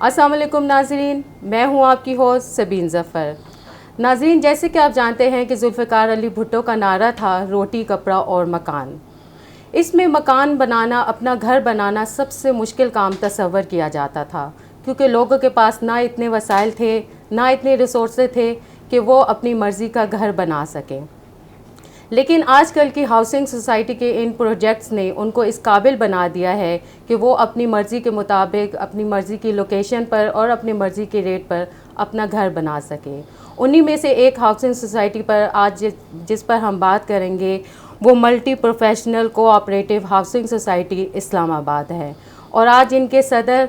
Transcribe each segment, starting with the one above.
السلام علیکم ناظرین، میں ہوں آپ کی ہوسٹ سبین ظفر۔ ناظرین، جیسے کہ آپ جانتے ہیں کہ ذوالفقار علی بھٹو کا نعرہ تھا روٹی کپڑا اور مکان۔ اس میں مکان بنانا، اپنا گھر بنانا سب سے مشکل کام تصور کیا جاتا تھا، کیونکہ لوگوں کے پاس نہ اتنے وسائل تھے، نہ اتنے ریسورسز تھے کہ وہ اپنی مرضی کا گھر بنا سکیں۔ لیکن آج کل کی ہاؤسنگ سوسائٹی کے ان پروجیکٹس نے ان کو اس قابل بنا دیا ہے کہ وہ اپنی مرضی کے مطابق، اپنی مرضی کی لوکیشن پر اور اپنی مرضی کے ریٹ پر اپنا گھر بنا سکیں۔ انہی میں سے ایک ہاؤسنگ سوسائٹی پر آج جس پر ہم بات کریں گے وہ multi professional cooperative housing society Islamabad ہے، اور آج ان کے صدر،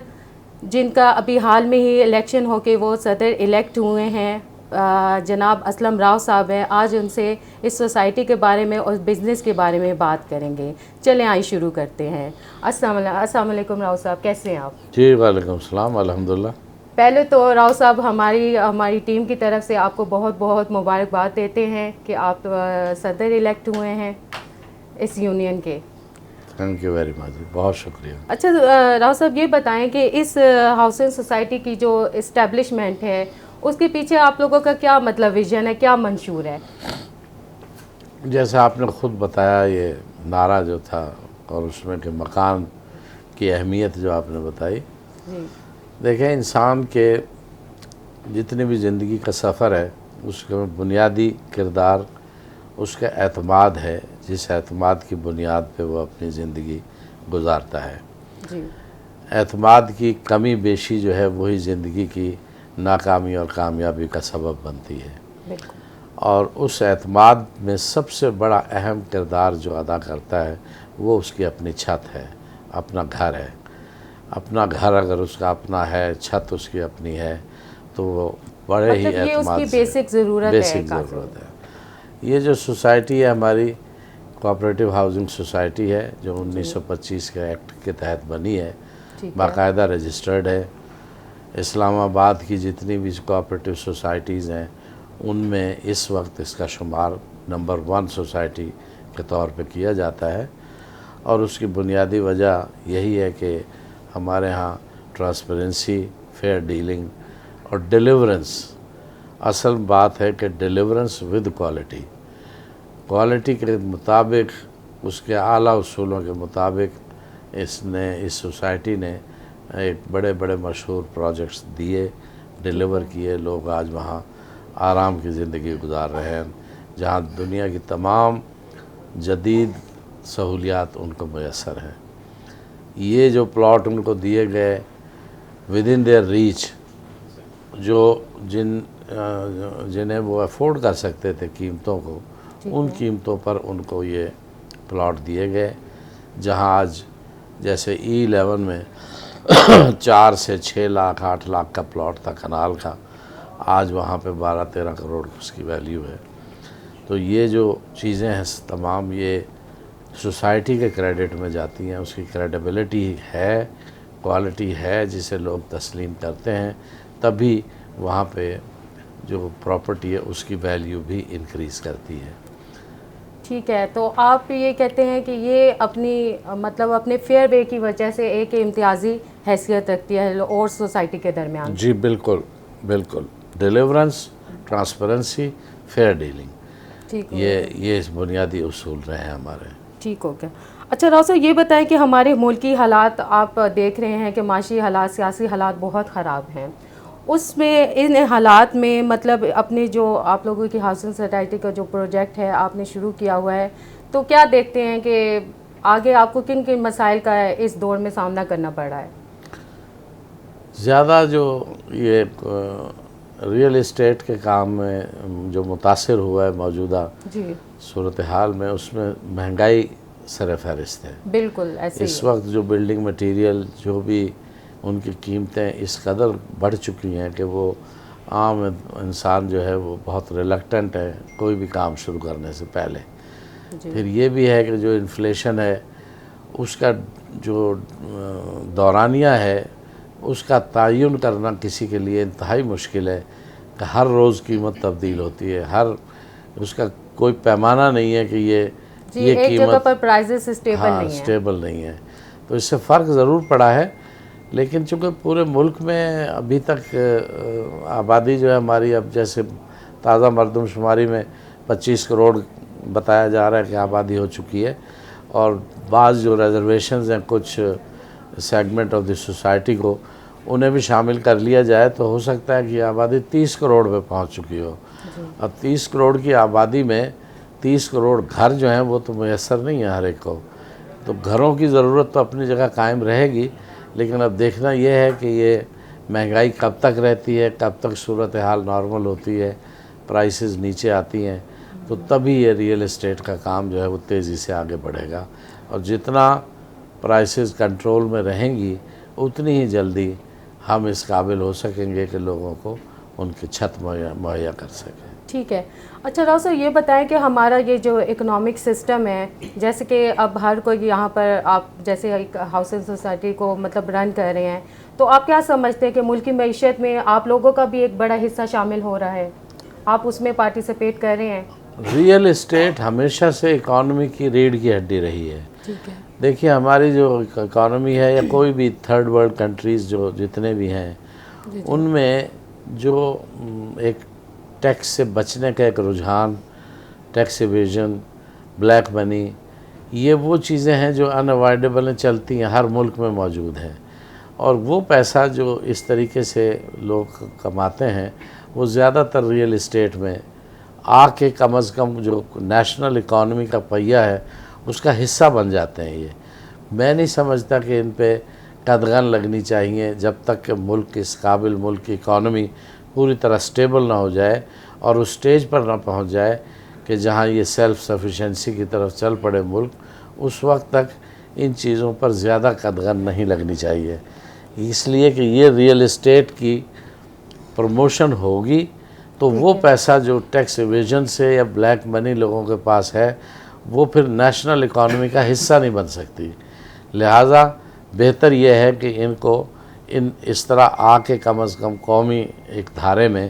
جن کا ابھی حال میں ہی الیکشن ہو کے وہ صدر الیکٹ ہوئے ہیں، جناب اسلم راؤ صاحب ہیں، آج ان سے اس سوسائٹی کے بارے میں اور بزنس کے بارے میں بات کریں گے۔ چلیں آئیے شروع کرتے ہیں۔ السلام علیکم راؤ صاحب، کیسے ہیں آپ؟ جی وعلیکم السلام، الحمدللہ۔ پہلے تو راؤ صاحب ہماری ٹیم کی طرف سے آپ کو بہت بہت مبارکباد دیتے ہیں کہ آپ صدر الیکٹ ہوئے ہیں اس یونین کے۔ تھینک یو ویری مچ، بہت شکریہ۔ اچھا راؤ صاحب، یہ بتائیں کہ اس ہاؤسنگ سوسائٹی کی جو اسٹیبلشمنٹ ہے اس کے پیچھے آپ لوگوں کا کیا مطلب ویژن ہے، کیا منشور ہے؟ جیسے آپ نے خود بتایا، یہ نعرہ جو تھا اور اس میں کہ مکان کی اہمیت جو آپ نے بتائی، جی دیکھیں انسان کے جتنی بھی زندگی کا سفر ہے اس کا بنیادی کردار اس کا اعتماد ہے، جس اعتماد کی بنیاد پہ وہ اپنی زندگی گزارتا ہے۔ جی اعتماد کی کمی بیشی جو ہے وہی زندگی کی ناکامی اور کامیابی کا سبب بنتی ہے، بالکل۔ اور اس اعتماد میں سب سے بڑا اہم کردار جو ادا کرتا ہے وہ اس کی اپنی چھت ہے، اپنا گھر ہے۔ اپنا گھر اگر اس کا اپنا ہے، چھت اس کی اپنی ہے، تو وہ بڑے ہی مطلب یہ اس اعتماد کی سے بیسک ضرورت ہے، بیسک ضرورت ہے۔ یہ جو سوسائٹی ہے ہماری کوآپریٹیو ہاؤسنگ سوسائٹی ہے، جو 1925 کے ایکٹ کے تحت بنی ہے، باقاعدہ رجسٹرڈ ہے۔ اسلام آباد کی جتنی بھی کوآپریٹیو سوسائٹیز ہیں ان میں اس وقت اس کا شمار نمبر 1 سوسائٹی کے طور پہ کیا جاتا ہے، اور اس کی بنیادی وجہ یہی ہے کہ ہمارے ہاں ٹرانسپیرنسی، فیئر ڈیلنگ اور ڈیلیورنس، اصل بات ہے کہ ڈیلیورنس ود کوالٹی، کوالٹی کے مطابق، اس کے اعلیٰ اصولوں کے مطابق اس سوسائٹی نے ایک بڑے بڑے مشہور پروجیکٹس دیے، ڈیلیور کیے۔ لوگ آج وہاں آرام کی زندگی گزار رہے ہیں، جہاں دنیا کی تمام جدید سہولیات ان کو میسر ہیں۔ یہ جو پلاٹ ان کو دیے گئے ود ان دیئر ریچ، جو جنہیں وہ افورڈ کر سکتے تھے قیمتوں کو، ان قیمتوں پر ان کو یہ پلاٹ دیے گئے، جہاں آج جیسے E11 میں 4 سے 6 لاکھ 8 لاکھ کا پلاٹ تھا کنال کا، آج وہاں پہ 12-13 کروڑ اس کی ویلیو ہے۔ تو یہ جو چیزیں ہیں تمام یہ سوسائٹی کے کریڈٹ میں جاتی ہیں، اس کی کریڈیبلٹی ہے، کوالٹی ہے جسے لوگ تسلیم کرتے ہیں، تبھی وہاں پہ جو پراپرٹی ہے اس کی ویلیو بھی انکریز کرتی ہے۔ ٹھیک ہے، تو آپ یہ کہتے ہیں کہ یہ اپنے فیئر وے کی وجہ سے ایک امتیازی حیثیت رکھتی ہے اور سوسائٹی کے درمیان؟ جی بالکل بالکل، ڈیلیورنس، ٹرانسپیرنسی، فیئر ڈیلنگ، یہ بنیادی اصول رہے ہیں ہمارے۔ ٹھیک ہو گیا۔ اچھا راؤ صاحب، یہ بتائیں کہ ہمارے ملکی حالات آپ دیکھ رہے ہیں کہ معاشی حالات، سیاسی حالات بہت خراب ہیں، اس میں ان حالات میں مطلب اپنے جو آپ لوگوں کی ہاؤسنگ سوسائٹی کا جو پروجیکٹ ہے آپ نے شروع کیا ہوا ہے، تو کیا دیکھتے ہیں کہ آگے آپ کو کن کن مسائل کا اس دور میں سامنا کرنا پڑ رہا ہے؟ زیادہ جو یہ ریئل اسٹیٹ کے کام میں جو متاثر ہوا ہے موجودہ جی صورتحال میں، اس میں مہنگائی سر فہرست ہے۔ بالکل ایسے ہی اس وقت جو بلڈنگ مٹیریل، جو بھی ان کی قیمتیں اس قدر بڑھ چکی ہیں کہ وہ عام انسان جو ہے وہ بہت ریلکٹنٹ ہے کوئی بھی کام شروع کرنے سے پہلے۔ پھر یہ بھی ہے کہ جو انفلیشن ہے اس کا جو دورانیہ ہے اس کا تعین کرنا کسی کے لیے انتہائی مشکل ہے، کہ ہر روز قیمت تبدیل ہوتی ہے، اس کا کوئی پیمانہ نہیں ہے کہ یہ ایک قیمت جگہ پر پرائزز اسٹیبل نہیں ہیں۔ اسٹیبل نہیں ہے۔ تو اس سے فرق ضرور پڑا ہے، لیکن چونکہ پورے ملک میں ابھی تک آبادی جو ہے ہماری، اب جیسے تازہ مردم شماری میں 25 کروڑ بتایا جا رہا ہے کہ آبادی ہو چکی ہے، اور بعض جو ریزرویشنز ہیں کچھ سیگمنٹ آف دی سوسائٹی کو انہیں بھی شامل کر لیا جائے تو ہو سکتا ہے کہ آبادی 30 کروڑ پہ پہنچ چکی ہو۔ اب 30 کروڑ کی آبادی میں 30 کروڑ گھر جو ہیں وہ تو میسر نہیں ہے ہر ایک کو، تو گھروں کی ضرورت تو اپنی جگہ قائم رہے گی، لیکن اب دیکھنا یہ ہے کہ یہ مہنگائی کب تک رہتی ہے، کب تک صورتحال نارمل ہوتی ہے، پرائسز نیچے آتی ہیں، تو تبھی یہ ریئل اسٹیٹ کا کام جو ہے وہ تیزی سے آگے بڑھے گا، اور جتنا پرائسز کنٹرول میں رہیں گی اتنی ہی جلدی ہم اس قابل ہو سکیں گے کہ لوگوں کو ان کی چھت مہیا کر سکیں۔ ٹھیک ہے۔ اچھا راؤ صاحب، یہ بتائیں کہ ہمارا یہ جو اکنامک سسٹم ہے، جیسے کہ اب ہر کوئی یہاں پر آپ جیسے ایک ہاؤسنگ سوسائٹی کو مطلب رن کر رہے ہیں، تو آپ کیا سمجھتے ہیں کہ ملکی معیشت میں آپ لوگوں کا بھی ایک بڑا حصہ شامل ہو رہا ہے، آپ اس میں پارٹیسپیٹ کر رہے ہیں؟ ریئل اسٹیٹ ہمیشہ سے اکانومی کی ریڑھ کی ہڈی رہی ہے۔ ٹھیک ہے۔ دیکھیے ہماری جو اکانومی ہے، یا کوئی بھی تھرڈ ورلڈ کنٹریز جو جتنے بھی ہیں، ان میں جو ایک ٹیکس سے بچنے کا ایک رجحان، ٹیکس ایویژن، بلیک منی، یہ وہ چیزیں ہیں جو ان اوائڈیبل چلتی ہیں، ہر ملک میں موجود ہیں، اور وہ پیسہ جو اس طریقے سے لوگ کماتے ہیں وہ زیادہ تر ریئل اسٹیٹ میں آ کے کم از کم جو نیشنل اکانومی کا پہیہ ہے اس کا حصہ بن جاتے ہیں۔ یہ میں نہیں سمجھتا کہ ان پہ قدغن لگنی چاہیے جب تک کہ ملک اس قابل ملک کی اکانومی پوری طرح سٹیبل نہ ہو جائے اور اس سٹیج پر نہ پہنچ جائے کہ جہاں یہ سیلف سفیشنسی کی طرف چل پڑے ملک، اس وقت تک ان چیزوں پر زیادہ قدغن نہیں لگنی چاہیے، اس لیے کہ یہ ریئل اسٹیٹ کی پروموشن ہوگی تو وہ پیسہ جو ٹیکس ایویژن سے یا بلیک منی لوگوں کے پاس ہے وہ پھر نیشنل اکانومی کا حصہ نہیں بن سکتی، لہٰذا بہتر یہ ہے کہ ان کو اس طرح آ کے کم از کم قومی ایک دھارے میں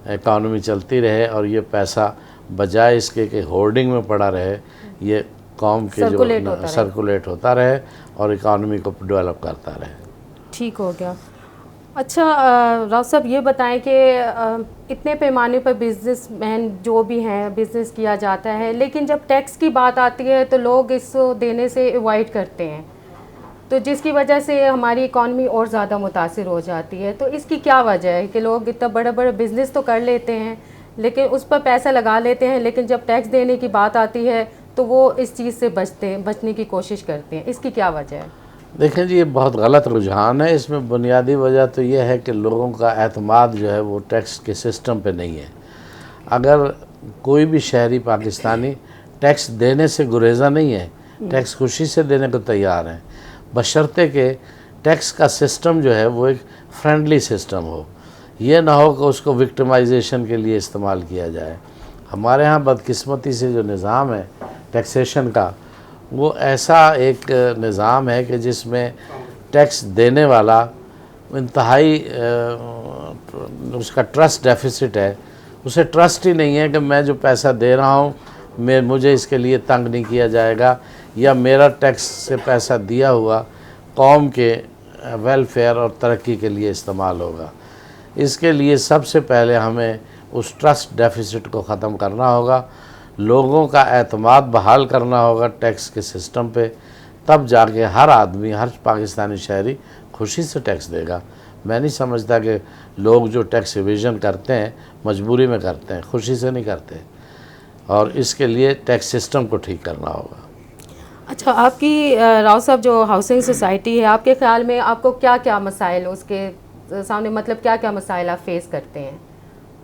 اکانومی چلتی رہے، اور یہ پیسہ بجائے اس کے کہ ہورڈنگ میں پڑا رہے، یہ قوم کے جو سرکولیٹ ہوتا رہے اور اکانومی کو ڈیولپ کرتا رہے۔ ٹھیک ہو گیا۔ اچھا راؤ صاحب، یہ بتائیں کہ اتنے پیمانے پر بزنس مین جو بھی ہیں بزنس کیا جاتا ہے، لیکن جب ٹیکس کی بات آتی ہے تو لوگ اس کو دینے سے ایوائڈ کرتے ہیں، تو جس کی وجہ سے ہماری اکانومی اور زیادہ متاثر ہو جاتی ہے۔ تو اس کی کیا وجہ ہے کہ لوگ اتنا بڑا بڑا بزنس تو کر لیتے ہیں لیکن اس پر پیسہ لگا لیتے ہیں، لیکن جب ٹیکس دینے کی بات آتی ہے تو وہ اس چیز سے بچنے کی کوشش کرتے ہیں، اس کی کیا وجہ ہے؟ دیکھیں جی، یہ بہت غلط رجحان ہے، اس میں بنیادی وجہ تو یہ ہے کہ لوگوں کا اعتماد جو ہے وہ ٹیکس کے سسٹم پہ نہیں ہے۔ اگر کوئی بھی شہری پاکستانی ٹیکس دینے سے گریزہ نہیں ہے، ٹیکس خوشی سے دینے کو تیار ہیں، بشرطے کہ ٹیکس کا سسٹم جو ہے وہ ایک فرینڈلی سسٹم ہو، یہ نہ ہو کہ اس کو وکٹمائزیشن کے لیے استعمال کیا جائے۔ ہمارے ہاں بدقسمتی سے جو نظام ہے ٹیکسیشن کا، وہ ایسا ایک نظام ہے کہ جس میں ٹیکس دینے والا انتہائی اس کا ٹرسٹ ڈیفیسٹ ہے، اسے ٹرسٹ ہی نہیں ہے کہ میں جو پیسہ دے رہا ہوں مجھے اس کے لیے تنگ نہیں کیا جائے گا، یا میرا ٹیکس سے پیسہ دیا ہوا قوم کے ویلفیئر اور ترقی کے لیے استعمال ہوگا۔ اس کے لیے سب سے پہلے ہمیں اس ٹرسٹ ڈیفیسٹ کو ختم کرنا ہوگا، لوگوں کا اعتماد بحال کرنا ہوگا ٹیکس کے سسٹم پہ، تب جا کے ہر آدمی، ہر پاکستانی شہری خوشی سے ٹیکس دے گا۔ میں نہیں سمجھتا کہ لوگ جو ٹیکس ایویژن کرتے ہیں مجبوری میں کرتے ہیں، خوشی سے نہیں کرتے، اور اس کے لیے ٹیکس سسٹم کو ٹھیک کرنا ہوگا۔ اچھا، آپ کی راؤ صاحب جو ہاؤسنگ سوسائٹی ہے، آپ کے خیال میں آپ کو کیا کیا مسائل اس کے سامنے، مطلب کیا کیا مسائل آپ فیس کرتے ہیں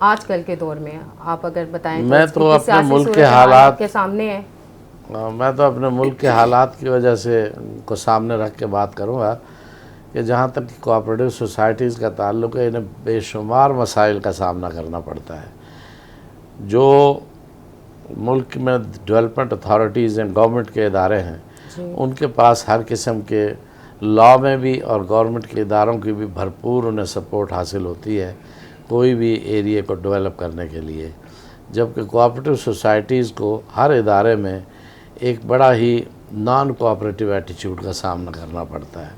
آج کل کے دور میں؟ آپ اگر بتائیں میں تو اپنے ملک کے حالات کے سامنے ہیں، میں تو اپنے ملک کے حالات کی وجہ سے کو سامنے رکھ کے بات کروں گا کہ جہاں تک کوآپریٹو سوسائٹیز کا تعلق ہے، انہیں بے شمار مسائل کا سامنا کرنا پڑتا ہے۔ جو ملک میں ڈیولپمنٹ اتھارٹیز ہیں، گورنمنٹ کے ادارے ہیں، ان کے پاس ہر قسم کے لا میں بھی اور گورنمنٹ کے اداروں کی بھی بھرپور انہیں سپورٹ حاصل ہوتی ہے کوئی بھی ایریے کو ڈیولپ کرنے کے لیے، جبکہ کوآپریٹو سوسائٹیز کو ہر ادارے میں ایک بڑا ہی نان کوآپریٹو ایٹیچیوڈ کا سامنا کرنا پڑتا ہے۔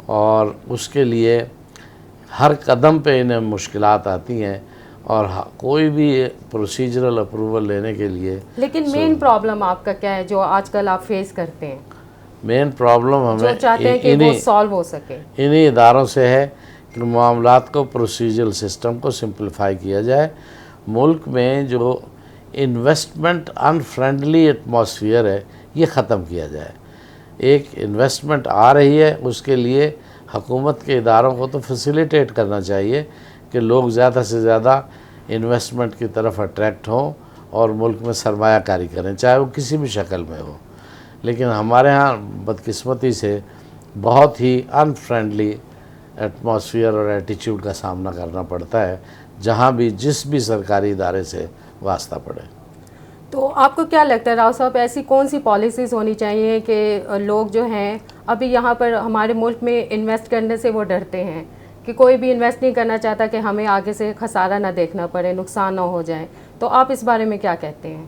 اور اس کے لیے ہر قدم پہ انہیں مشکلات آتی ہیں، اور کوئی بھی پروسیجرل اپروول لینے کے لیے. لیکن مین پرابلم آپ کا کیا ہے جو آج کل آپ فیس کرتے ہیں، مین پرابلم جو ہمیں چاہتے ہیں کہ وہ سالو ہو سکے؟ انہی اداروں سے ہے کہ معاملات کو، پروسیجرل سسٹم کو سمپلیفائی کیا جائے. ملک میں جو انویسٹمنٹ انفرینڈلی ایٹماسفیئر ہے یہ ختم کیا جائے. ایک انویسٹمنٹ آ رہی ہے، اس کے لیے حکومت کے اداروں کو تو فیسیلیٹیٹ کرنا چاہیے کہ لوگ زیادہ سے زیادہ انویسٹمنٹ کی طرف اٹریکٹ ہوں اور ملک میں سرمایہ کاری کریں، چاہے وہ کسی بھی شکل میں ہو. لیکن ہمارے ہاں بدقسمتی سے بہت ہی انفرینڈلی ایٹماسفیئر اور ایٹیچیوڈ کا سامنا کرنا پڑتا ہے جہاں بھی جس بھی سرکاری ادارے سے واسطہ پڑے. تو آپ کو کیا لگتا ہے راؤ صاحب، ایسی کون سی پالیسیز ہونی چاہیے کہ لوگ جو ہیں ابھی یہاں پر ہمارے ملک میں انویسٹ کرنے سے وہ ڈرتے ہیں کہ کوئی بھی انویسٹ نہیں کرنا چاہتا کہ ہمیں آگے سے خسارہ نہ دیکھنا پڑے، نقصان نہ ہو جائے. تو آپ اس بارے میں کیا کہتے ہیں؟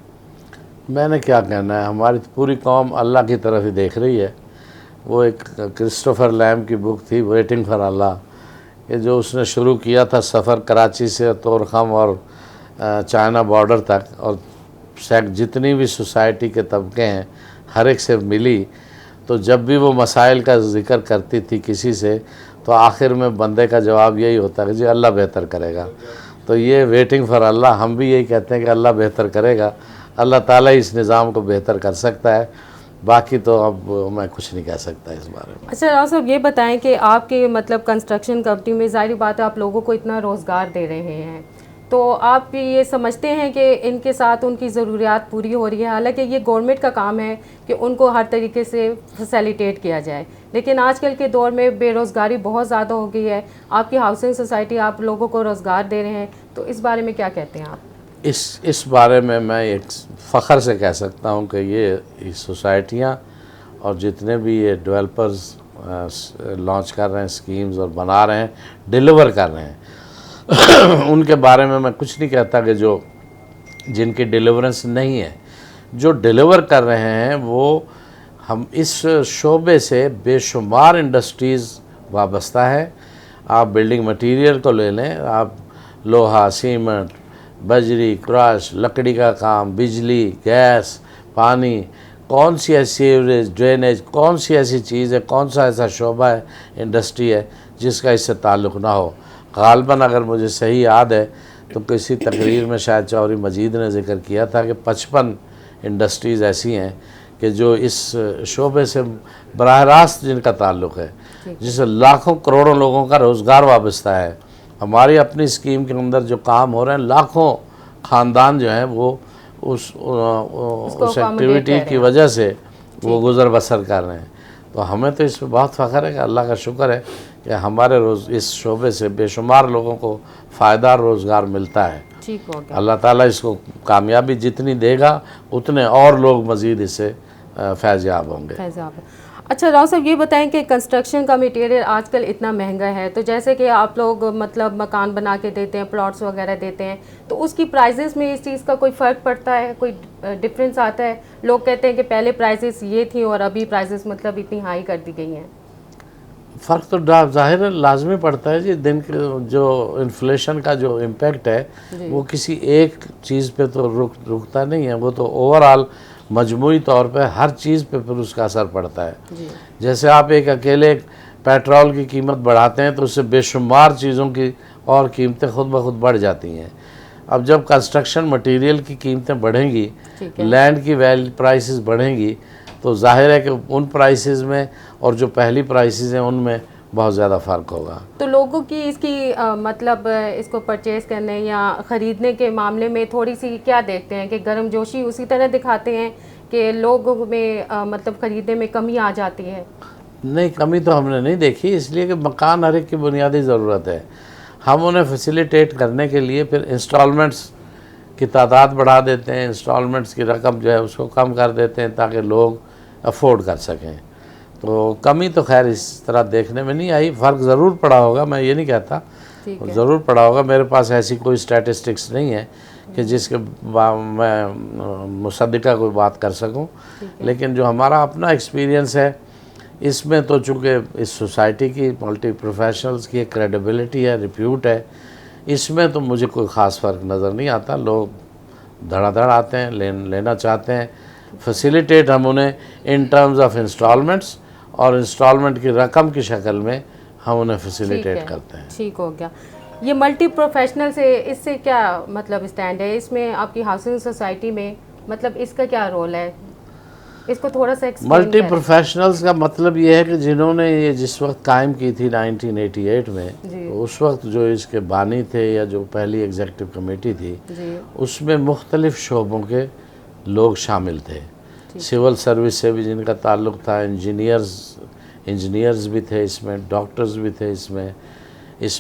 میں نے کیا کہنا ہے، ہماری پوری قوم اللہ کی طرف ہی دیکھ رہی ہے. وہ ایک کرسٹوفر لیم کی بک تھی ویٹنگ فار اللہ، کہ جو اس نے شروع کیا تھا سفر کراچی سے طورخم اور چائنا بارڈر تک، اور جتنی بھی سوسائٹی کے طبقے ہیں ہر ایک سے ملی، تو جب بھی وہ مسائل کا ذکر کرتی تھی کسی سے تو آخر میں بندے کا جواب یہی ہوتا ہے کہ جی اللہ بہتر کرے گا. تو یہ ویٹنگ فار اللہ، ہم بھی یہی کہتے ہیں کہ اللہ بہتر کرے گا. اللہ تعالیٰ اس نظام کو بہتر کر سکتا ہے، باقی تو اب میں کچھ نہیں کہہ سکتا اس بارے میں. اچھا راؤ صاحب، یہ بتائیں کہ آپ کے مطلب کنسٹرکشن کمپنی میں ظاہری بات ہے آپ لوگوں کو اتنا روزگار دے رہے ہیں، تو آپ یہ سمجھتے ہیں کہ ان کے ساتھ ان کی ضروریات پوری ہو رہی ہے؟ حالانکہ یہ گورنمنٹ کا کام ہے کہ ان کو ہر طریقے سے فیسیلیٹیٹ کیا جائے، لیکن آج کل کے دور میں بے روزگاری بہت زیادہ ہو گئی ہے. آپ کی ہاؤسنگ سوسائٹی آپ لوگوں کو روزگار دے رہے ہیں، تو اس بارے میں کیا کہتے ہیں آپ؟ اس بارے میں ایک فخر سے کہہ سکتا ہوں کہ یہ سوسائٹیاں اور جتنے بھی یہ ڈیولپرز لانچ کر رہے ہیں اسکیمز اور بنا رہے ہیں، ڈیلیور کر رہے ہیں، ان کے بارے میں کچھ نہیں کہتا کہ جن کی ڈیلیورنس نہیں ہے. جو ڈیلیور کر رہے ہیں وہ ہم اس شعبے سے بے شمار انڈسٹریز وابستہ ہے. آپ بلڈنگ مٹیریل کو لے لیں، آپ لوہا، سیمنٹ، بجری، کراش، لکڑی کا کام، بجلی، گیس، پانی، کون سی ایسی سیوریج، ڈرینیج، کون سی ایسی چیز ہے، کون سا ایسا شعبہ ہے، انڈسٹری ہے جس کا اس سے تعلق نہ ہو. غالباً اگر مجھے صحیح یاد ہے تو کسی تقریر میں شاید چوہری مجید نے ذکر کیا تھا کہ 55 انڈسٹریز ایسی ہیں کہ جو اس شعبے سے براہ راست جن کا تعلق ہے، جس سے لاکھوں کروڑوں لوگوں کا روزگار وابستہ ہے. ہماری اپنی اسکیم کے اندر جو کام ہو رہے ہیں، لاکھوں خاندان جو ہیں وہ اس ایکٹیویٹی کی وجہ سے وہ گزر بسر کر رہے ہیں. تو ہمیں تو اس پہ بہت فخر ہے کہ اللہ کا شکر ہے کہ ہمارے اس شعبے سے بے شمار لوگوں کو فائدہ اور روزگار ملتا ہے. ٹھیک ہو گیا. اللہ تعالیٰ اس کو کامیابی جتنی دے گا اتنے اور لوگ مزید اس سے فیض یاب ہوں گے. اچھا راؤ صاحب، یہ بتائیں کہ کنسٹرکشن کا میٹیریل آج کل اتنا مہنگا ہے، تو جیسے کہ آپ لوگ مطلب مکان بنا کے دیتے ہیں، پلاٹس وغیرہ دیتے ہیں، تو اس کی پرائزز میں اس چیز کا کوئی فرق پڑتا ہے، کوئی ڈفرینس آتا ہے؟ لوگ کہتے ہیں کہ پہلے پرائزز یہ تھیں اور ابھی پرائزز مطلب اتنی ہائی کر دی گئی ہیں. فرق تو ظاہر ہے لازمی پڑتا ہے جی. دن کے جو انفلیشن کا جو امپیکٹ ہے وہ کسی ایک چیز پہ تو رکتا نہیں ہے، وہ تو اوور آل مجموعی طور پہ ہر چیز پہ پھر اس کا اثر پڑتا ہے. جیسے آپ ایک اکیلے پیٹرول کی قیمت بڑھاتے ہیں تو اس سے بے شمار چیزوں کی اور قیمتیں خود بخود بڑھ جاتی ہیں. اب جب کنسٹرکشن مٹیریل کی قیمتیں بڑھیں گی، لینڈ کی پرائسز بڑھیں گی، تو ظاہر ہے کہ ان پرائسز میں اور جو پہلی پرائسز ہیں ان میں بہت زیادہ فرق ہوگا. تو لوگوں کی اس کی مطلب اس کو پرچیز کرنے یا خریدنے کے معاملے میں تھوڑی سی کیا دیکھتے ہیں کہ گرم جوشی اسی طرح دکھاتے ہیں کہ لوگوں میں مطلب خریدنے میں کمی آ جاتی ہے؟ نہیں، کمی تو ہم نے نہیں دیکھی، اس لیے کہ مکان ہر ایک کی بنیادی ضرورت ہے. ہم انہیں فیسیلیٹیٹ کرنے کے لیے پھر انسٹالمنٹس کی تعداد بڑھا دیتے ہیں، انسٹالمنٹس کی رقم جو ہے اس کو کم کر دیتے ہیں تاکہ لوگ افورڈ کر سکیں. تو کمی تو خیر اس طرح دیکھنے میں نہیں آئی. فرق ضرور پڑا ہوگا، میں یہ نہیں کہتا، ضرور پڑا ہوگا. میرے پاس ایسی کوئی اسٹیٹسٹکس نہیں ہے کہ جس کے میں مصدقہ کوئی بات کر سکوں، لیکن جو ہمارا اپنا ایکسپیرینس ہے اس میں تو چونکہ اس سوسائٹی کی ملٹی پروفیشنلز کی ایک کریڈیبلٹی ہے، ریپیوٹ ہے، اس میں تو مجھے کوئی خاص فرق نظر نہیں آتا. لوگ دھڑا دھڑ آتے ہیں، لینا چاہتے ہیں. فیسیلیٹیٹ ہم انہیں ان ٹرمز آف انسٹالمنٹس اور انسٹالمنٹ کی رقم کی شکل میں ہم انہیں فیسیلیٹیٹ کرتے ہیں. ٹھیک ہو گیا. یہ ملٹی پروفیشنل سے اس سے کیا مطلب اسٹینڈ ہے اس میں آپ کی ہاؤسنگ سوسائٹی میں، مطلب اس کا کیا رول ہے؟ اس کو تھوڑا سا ایکسپلین ملٹی پروفیشنلز کا مطلب یہ ہے کہ جنہوں نے یہ جس وقت قائم کی تھی 1988 میں، اس وقت جو اس کے بانی تھے یا جو پہلی ایگزیکٹو کمیٹی تھی، اس میں مختلف شعبوں کے لوگ شامل تھے. سول سروس سے بھی جن کا تعلق تھا، انجینئرز بھی تھے اس میں، ڈاکٹرز بھی تھے اس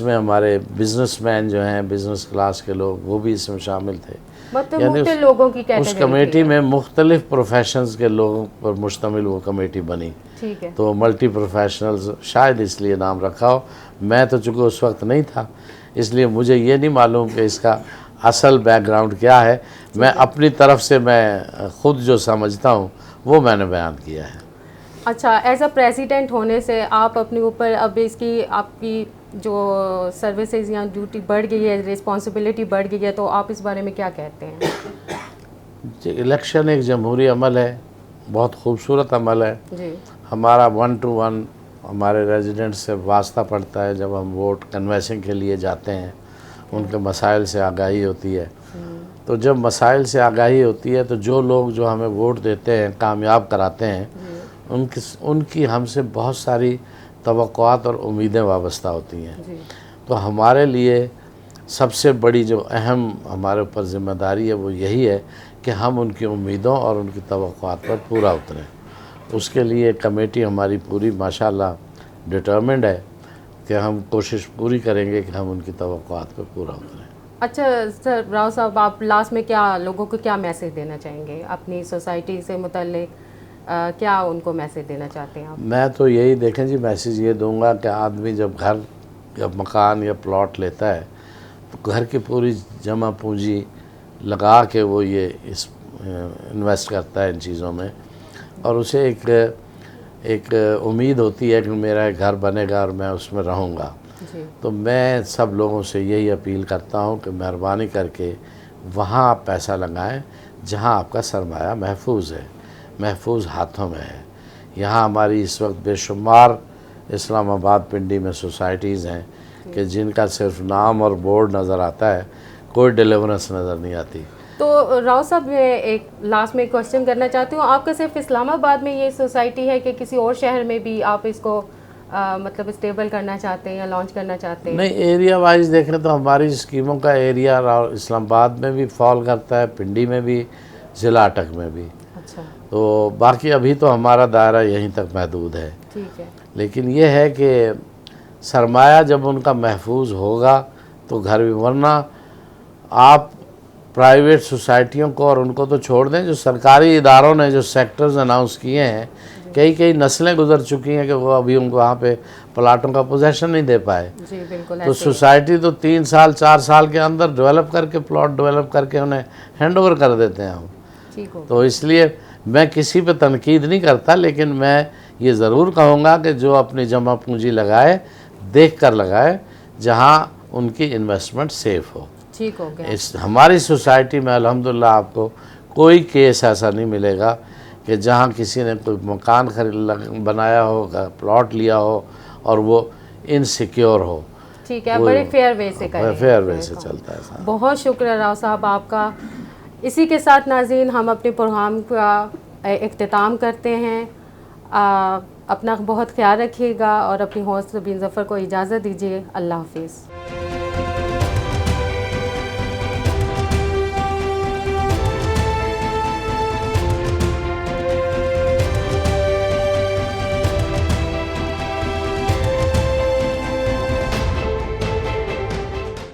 میں ہمارے بزنس مین جو ہیں، بزنس کلاس کے لوگ، وہ بھی اس میں شامل تھے. مطلب مختلف لوگوں کی اس کمیٹی میں مختلف پروفیشنز کے لوگوں پر مشتمل وہ کمیٹی بنی. ٹھیک ہے. تو ملٹی پروفیشنلز شاید اس لیے نام رکھا ہو. میں تو چونکہ اس وقت نہیں تھا، اس لیے مجھے یہ نہیں معلوم کہ اس کا اصل بیک گراؤنڈ کیا ہے. میں اپنی طرف سے میں خود جو سمجھتا ہوں وہ میں نے بیان کیا ہے. اچھا، ایز اے پریزیڈنٹ ہونے سے آپ اپنے اوپر اب اس کی آپ کی جو سروسز یا ڈیوٹی بڑھ گئی ہے، رسپانسبلٹی بڑھ گئی ہے، تو آپ اس بارے میں کیا کہتے ہیں؟ الیکشن ایک جمہوری عمل ہے، بہت خوبصورت عمل ہے. جی. ہمارا 1 to 1 ہمارے ریزیڈنٹ سے واسطہ پڑتا ہے جب ہم ووٹ کنویسنگ کے لیے جاتے ہیں. ان کے مسائل سے آگاہی ہوتی ہے. تو جب مسائل سے آگاہی ہوتی ہے تو جو لوگ جو ہمیں ووٹ دیتے ہیں، کامیاب کراتے ہیں، ان کی ہم سے بہت ساری توقعات اور امیدیں وابستہ ہوتی ہیں. تو ہمارے لیے سب سے بڑی جو اہم ہمارے اوپر ذمہ داری ہے وہ یہی ہے کہ ہم ان کی امیدوں اور ان کی توقعات پر پورا اتریں. اس کے لیے کمیٹی ہماری پوری ماشاءاللہ ڈٹرمنڈ ہے کہ ہم کوشش پوری کریں گے کہ ہم ان کی توقعات پر پورا اتریں. اچھا سر راؤ صاحب، آپ لاسٹ میں کیا لوگوں کو کیا میسیج دینا چاہیں گے اپنی سوسائٹی سے متعلق؟ کیا ان کو میسیج دینا چاہتے ہیں آپ؟ میں تو یہی دیکھیں جی، میسیج یہ دوں گا کہ آدمی جب گھر یا مکان یا پلاٹ لیتا ہے تو گھر کی پوری جمع پونجی لگا کے وہ یہ انویسٹ کرتا ہے ان چیزوں میں، اور اسے ایک امید ہوتی ہے کہ میرا ایک گھر بنے گا اور میں اس میں رہوں گا. تو میں سب لوگوں سے یہی اپیل کرتا ہوں کہ مہربانی کر کے وہاں آپ پیسہ لگائیں جہاں آپ کا سرمایہ محفوظ ہے، محفوظ ہاتھوں میں ہے. یہاں ہماری اس وقت بے شمار اسلام آباد پنڈی میں سوسائٹیز ہیں کہ جن کا صرف نام اور بورڈ نظر آتا ہے، کوئی ڈیلیورنس نظر نہیں آتی. تو راؤ صاحب، میں ایک لاسٹ میں کوشچن کرنا چاہتی ہوں، آپ کا صرف اسلام آباد میں یہ سوسائٹی ہے کہ کسی اور شہر میں بھی آپ اس کو مطلب اسٹیبل کرنا چاہتے ہیں یا لانچ کرنا چاہتے ہیں؟ نہیں، ایریا وائز دیکھیں تو ہماری اسکیموں کا ایریا اسلام آباد میں بھی فال کرتا ہے، پنڈی میں بھی، ضلع اٹک میں بھی. اچھا. تو باقی ابھی تو ہمارا دائرہ یہیں تک محدود ہے. ٹھیک ہے. لیکن یہ ہے کہ سرمایہ جب ان کا محفوظ ہوگا تو گھر بھی، ورنہ آپ پرائیویٹ سوسائٹیوں کو اور ان کو تو چھوڑ دیں، جو سرکاری اداروں نے جو سیکٹرز اناؤنس کیے ہیں، کئی نسلیں گزر چکی ہیں کہ وہ ابھی ان کو وہاں پہ پلاٹوں کا پوزیشن نہیں دے پائے. جی بالکل. تو سوسائٹی تو 3 سال 4 سال کے اندر ڈیولپ کر کے، پلاٹ ڈیولپ کر کے انہیں ہینڈ اوور کر دیتے ہیں ہم. تو اس لیے میں کسی پہ تنقید نہیں کرتا، لیکن میں یہ ضرور کہوں گا کہ جو اپنی جمع پونجی لگائے، دیکھ کر لگائے جہاں ان کی انویسٹمنٹ سیف ہو. ٹھیک ہو گیا. ہماری سوسائٹی میں الحمدللہ آپ کو کوئی کیس ایسا نہیں ملے گا کہ جہاں کسی نے کوئی مکان بنایا ہو، پلاٹ لیا ہو اور وہ انسیکیور ہو. ٹھیک ہے، بڑے فیئر وے سے کریں. فیئر وے سے چلتا ہے. بہت شکریہ راؤ صاحب آپ کا. اسی کے ساتھ ناظرین ہم اپنے پروگرام کا اختتام کرتے ہیں. اپنا بہت خیال رکھیے گا اور اپنی ہوسٹ سبین ظفر کو اجازت دیجیے. اللہ حافظ.